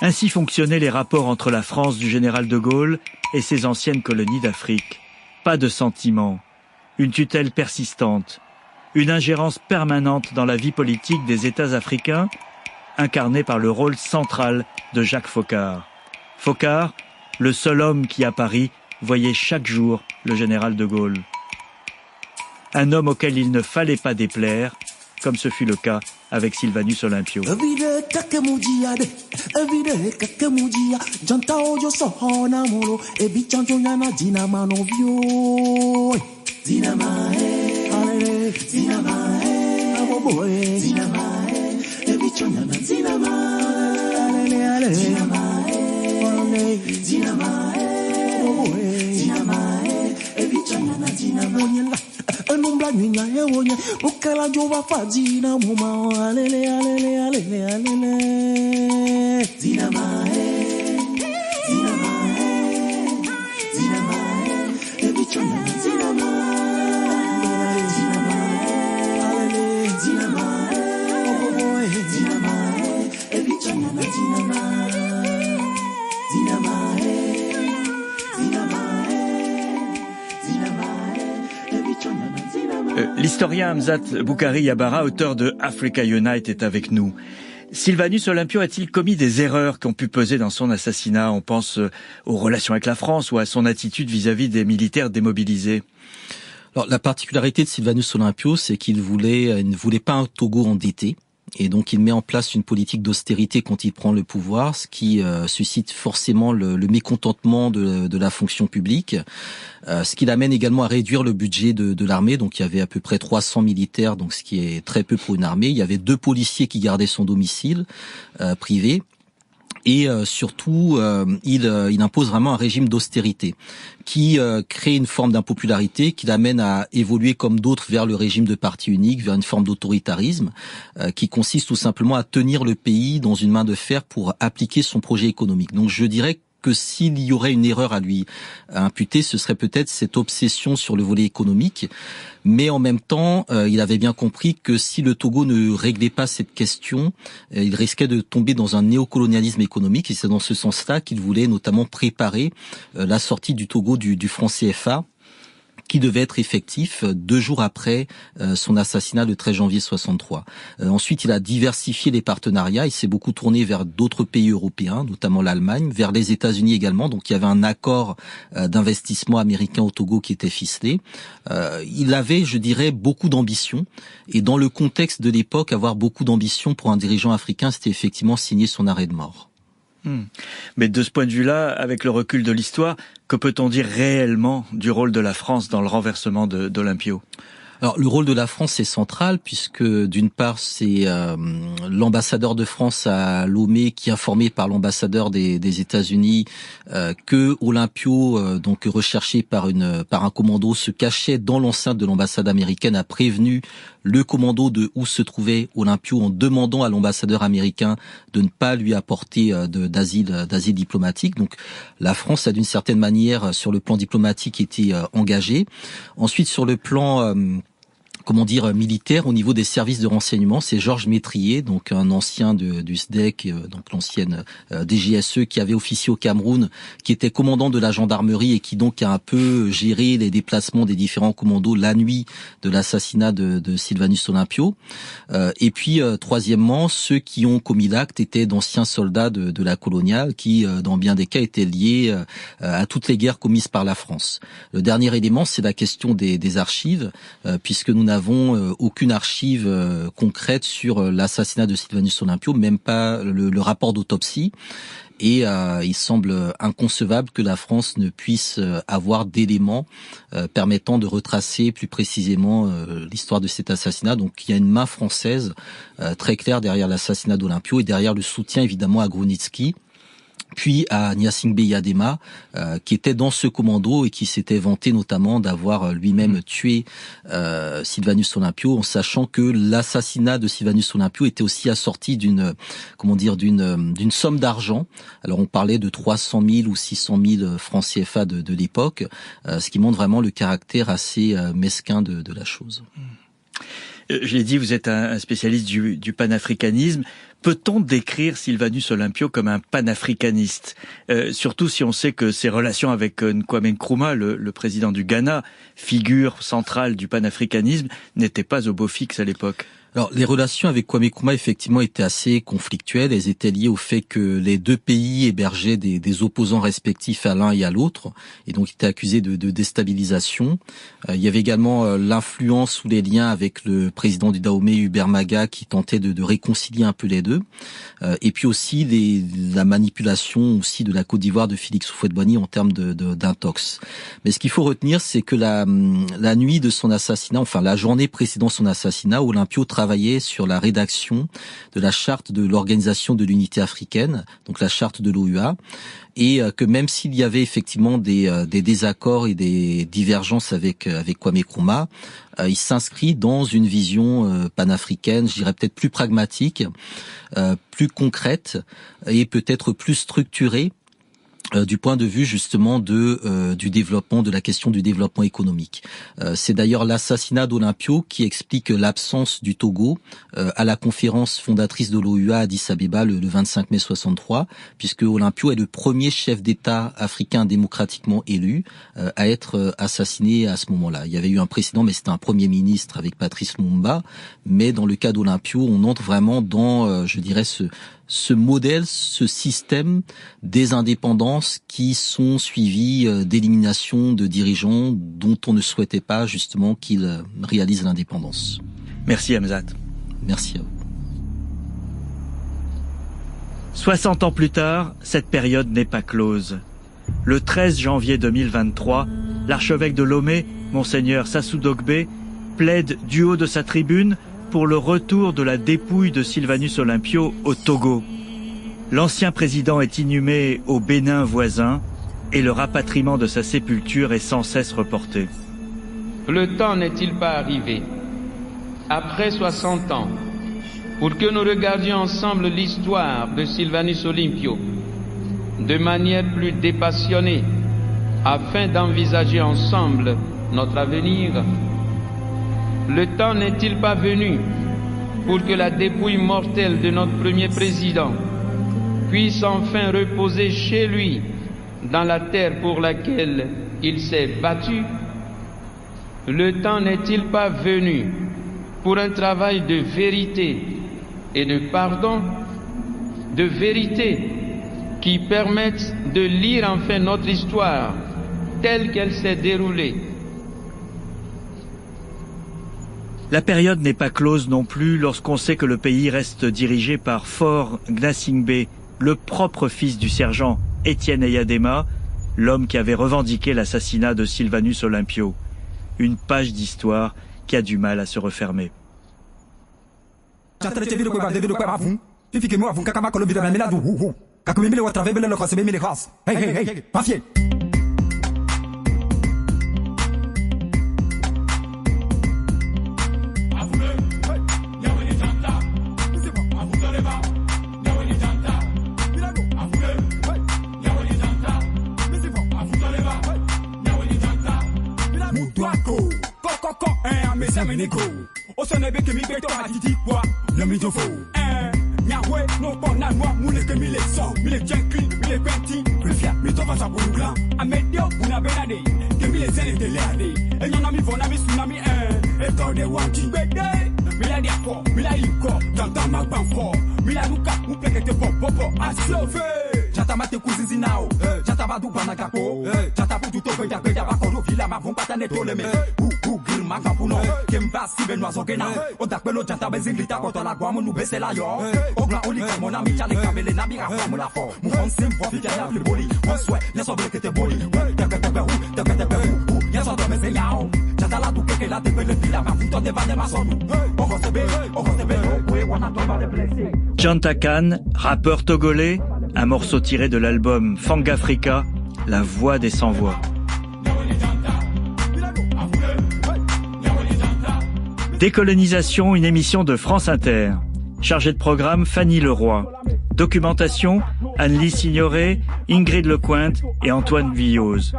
Ainsi fonctionnaient les rapports entre la France du général de Gaulle et ses anciennes colonies d'Afrique. Pas de sentiments, une tutelle persistante, une ingérence permanente dans la vie politique des États africains, incarnée par le rôle central de Jacques Foccart. Foccart, le seul homme qui, à Paris, voyait chaque jour le général de Gaulle. Un homme auquel il ne fallait pas déplaire, comme ce fut le cas avec Sylvanus Olympio. L'historien Hamzat Boukari Yabara, auteur de Africa Unite, est avec nous. Sylvanus Olympio a-t-il commis des erreurs qui ont pu peser dans son assassinat? On pense aux relations avec la France ou à son attitude vis-à-vis des militaires démobilisés. Alors, la particularité de Sylvanus Olympio, c'est qu'il ne voulait pas un Togo endetté. Et donc il met en place une politique d'austérité quand il prend le pouvoir, ce qui suscite forcément le mécontentement de la fonction publique, ce qui l'amène également à réduire le budget de l'armée. Donc il y avait à peu près 300 militaires, donc ce qui est très peu pour une armée. Il y avait 2 policiers qui gardaient son domicile privé. Et surtout, il impose vraiment un régime d'austérité qui crée une forme d'impopularité, qui l'amène à évoluer comme d'autres vers le régime de parti unique, vers une forme d'autoritarisme, qui consiste tout simplement à tenir le pays dans une main de fer pour appliquer son projet économique. Donc je dirais que s'il y aurait une erreur à lui imputer, ce serait peut-être cette obsession sur le volet économique. Mais en même temps, il avait bien compris que si le Togo ne réglait pas cette question, il risquait de tomber dans un néocolonialisme économique. Et c'est dans ce sens-là qu'il voulait notamment préparer la sortie du Togo du franc CFA, qui devait être effectif 2 jours après son assassinat le 13 janvier 63. Ensuite, il a diversifié les partenariats. Il s'est beaucoup tourné vers d'autres pays européens, notamment l'Allemagne, vers les États-Unis également. Donc, il y avait un accord d'investissement américain au Togo qui était ficelé. Il avait, je dirais, beaucoup d'ambition. Et dans le contexte de l'époque, avoir beaucoup d'ambition pour un dirigeant africain, c'était effectivement signer son arrêt de mort. Mais de ce point de vue-là, avec le recul de l'histoire, que peut-on dire réellement du rôle de la France dans le renversement d'Olympio ? Alors, le rôle de la France est central puisque, d'une part, c'est l'ambassadeur de France à Lomé qui, informé par l'ambassadeur des États-Unis que Olympio, donc recherché par un commando, se cachait dans l'enceinte de l'ambassade américaine, a prévenu le commando de où se trouvait Olympio en demandant à l'ambassadeur américain de ne pas lui apporter d'asile diplomatique. Donc, la France a d'une certaine manière, sur le plan diplomatique, été engagée. Ensuite, sur le plan militaire, au niveau des services de renseignement, c'est Georges Métrier, donc un ancien du SDEC, donc l'ancienne DGSE, qui avait officié au Cameroun, qui était commandant de la gendarmerie et qui donc a un peu géré les déplacements des différents commandos la nuit de l'assassinat de Sylvanus Olympio. Et puis, troisièmement, ceux qui ont commis l'acte étaient d'anciens soldats de la coloniale qui, dans bien des cas, étaient liés à toutes les guerres commises par la France. Le dernier élément, c'est la question des archives, puisque nous n'avons aucune archive concrète sur l'assassinat de Sylvanus Olympio, même pas le rapport d'autopsie. Et il semble inconcevable que la France ne puisse avoir d'éléments permettant de retracer plus précisément l'histoire de cet assassinat. Donc il y a une main française très claire derrière l'assassinat d'Olympio et derrière le soutien évidemment à Grunitzky, puis à Gnassingbé Yadema, qui était dans ce commando et qui s'était vanté notamment d'avoir lui-même tué Sylvanus Olympio, en sachant que l'assassinat de Sylvanus Olympio était aussi assorti d'une somme d'argent. Alors on parlait de 300 000 ou 600 000 francs CFA de l'époque, ce qui montre vraiment le caractère assez mesquin de la chose. Je l'ai dit, vous êtes un spécialiste du panafricanisme. Peut-on décrire Sylvanus Olympio comme un panafricaniste, surtout si on sait que ses relations avec Kwame Nkrumah, le président du Ghana, figure centrale du panafricanisme, n'étaient pas au beau fixe à l'époque? Alors, les relations avec Kwame Nkrumah, effectivement, étaient assez conflictuelles. Elles étaient liées au fait que les deux pays hébergeaient des opposants respectifs à l'un et à l'autre, et donc étaient accusés de déstabilisation. Il y avait également l'influence ou les liens avec le président du Dahomey, Hubert Maga, qui tentait de réconcilier un peu les deux. Et puis aussi la manipulation aussi de la Côte d'Ivoire de Félix Houphouët-Boigny en termes d'intox. Mais ce qu'il faut retenir, c'est que la nuit de son assassinat, enfin la journée précédant son assassinat, Olympio travaillait sur la rédaction de la charte de l'Organisation de l'Unité africaine, donc la charte de l'OUA, et que même s'il y avait effectivement des désaccords et des divergences avec Kwame Nkrumah, il s'inscrit dans une vision panafricaine, je dirais peut-être plus pragmatique, plus concrète et peut-être plus structurée du point de vue justement du développement, de la question du développement économique. C'est d'ailleurs l'assassinat d'Olympio qui explique l'absence du Togo à la conférence fondatrice de l'OUA à Addis Abeba le 25 mai 63, puisque Olympio est le premier chef d'État africain démocratiquement élu à être assassiné à ce moment-là. Il y avait eu un précédent, mais c'était un premier ministre avec Patrice Lumumba. Mais dans le cas d'Olympio, on entre vraiment dans, je dirais, ce modèle, ce système des indépendances qui sont suivis d'élimination de dirigeants dont on ne souhaitait pas justement qu'ils réalisent l'indépendance. Merci Hamzat. Merci à vous. 60 ans plus tard, cette période n'est pas close. Le 13 janvier 2023, l'archevêque de Lomé, Monseigneur Sassou Dogbe, plaide du haut de sa tribune pour le retour de la dépouille de Sylvanus Olympio au Togo. L'ancien président est inhumé au Bénin voisin et le rapatriement de sa sépulture est sans cesse reporté. Le temps n'est-il pas arrivé, après 60 ans, pour que nous regardions ensemble l'histoire de Sylvanus Olympio de manière plus dépassionnée, afin d'envisager ensemble notre avenir? Le temps n'est-il pas venu pour que la dépouille mortelle de notre premier président puisse enfin reposer chez lui, dans la terre pour laquelle il s'est battu? Le temps n'est-il pas venu pour un travail de vérité et de pardon, de vérité qui permette de lire enfin notre histoire telle qu'elle s'est déroulée? La période n'est pas close non plus lorsqu'on sait que le pays reste dirigé par Faure Gnassingbé, le propre fils du sergent Étienne Eyadema, l'homme qui avait revendiqué l'assassinat de Sylvanus Olympio. Une page d'histoire qui a du mal à se refermer. Janta Khan, rappeur togolais, un morceau tiré de l'album Fangafrika, la voix des sans-voix. Décolonisation, une émission de France Inter. Chargé de programme, Fanny Leroy. Documentation, Anne-Lise Signoret, Ingrid Lecointe et Antoine Villose.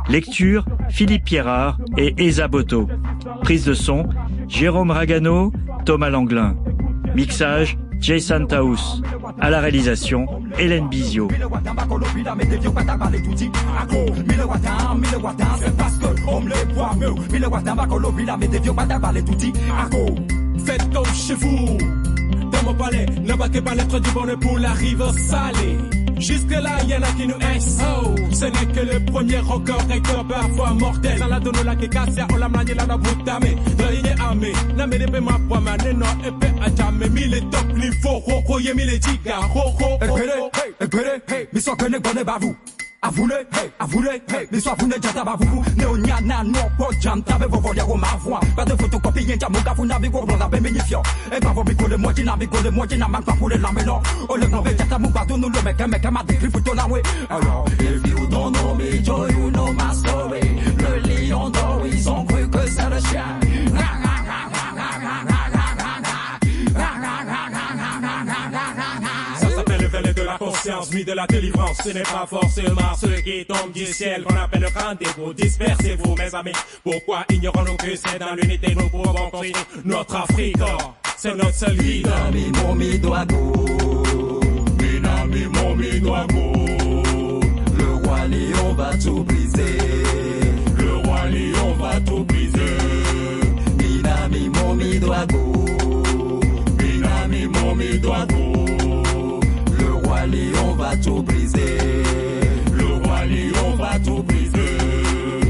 Lecture, Philippe Pierrard et Esa Boto. Prise de son, Jérôme Ragano, Thomas Langlin. Mixage, Jason Taous. À la réalisation, Hélène Bizio. Faites comme chez vous. Dans mon palais, n'embarquez pas l'être du bonheur pour la rive salée. Jusque-là, y'en a qui nous haissent. Oh, ce n'est que le premier record, parfois mortel. Dans la donne la qui casse, on l'a manié la boutame. Dans armé, la mène de ma poids, ma néno, épée à jamais. Mille top niveau, roko, yé mille giga, roko. Hey, mais sans connaître bonne bavou. Avule, hey, mais soit vous ne jata ba vous, neonyana no po jam tabe vovo ya ma voix, pas de photocopie yen jamuka vous n'avez pas blonda be minifio, et pas vous bicole moi qui n'a bicole moi qui n'a pas pour les lamelo, oh le grand jata muka tout nous le mec ma décrit photo la way. Alors, if you don't know me, Joe, you know my story. Le lion d'or, ils ont cru que c'est le chien. De la conscience, mis de la délivrance, ce n'est pas forcément ceux qui tombent du ciel qu'on appelle le rendez-vous. Dispersez-vous, mes amis. Pourquoi ignorons-nous que c'est dans l'unité nous pouvons construire notre Afrique? C'est notre seul guide. Minami, momi, doago. Minami, momi, doago. Le roi lion va tout briser. Le roi lion va tout briser. Minami, momi, doago. Minami, momi, doago. Le roi lion va tout briser. Le roi lion va tout briser.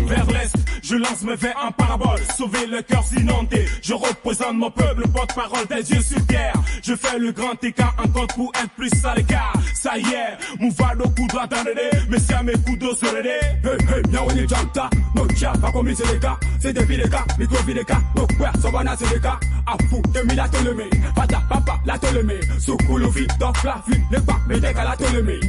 Vers l'est, je lance mes vers en parabole. Sauver le cœur inondé. Je représente mon peuple, porte-parole des yeux sur terre. Je fais le grand écart encore pour être plus à l'écart. Ça y est, mouvado coup droit dans le nez. Mais si à mes coups d'eau sur le nez. Hey, y'a on est janta. No chia, pas comme c'est les cas. C'est depuis les cas, micro les cas. Donc ouais, ça va c'est les cas. A fou, demi la tolemé. Pata, papa, la tolemé. Sous coulouvi, donc la vie, les pas, mais dès qu'à la tolemé.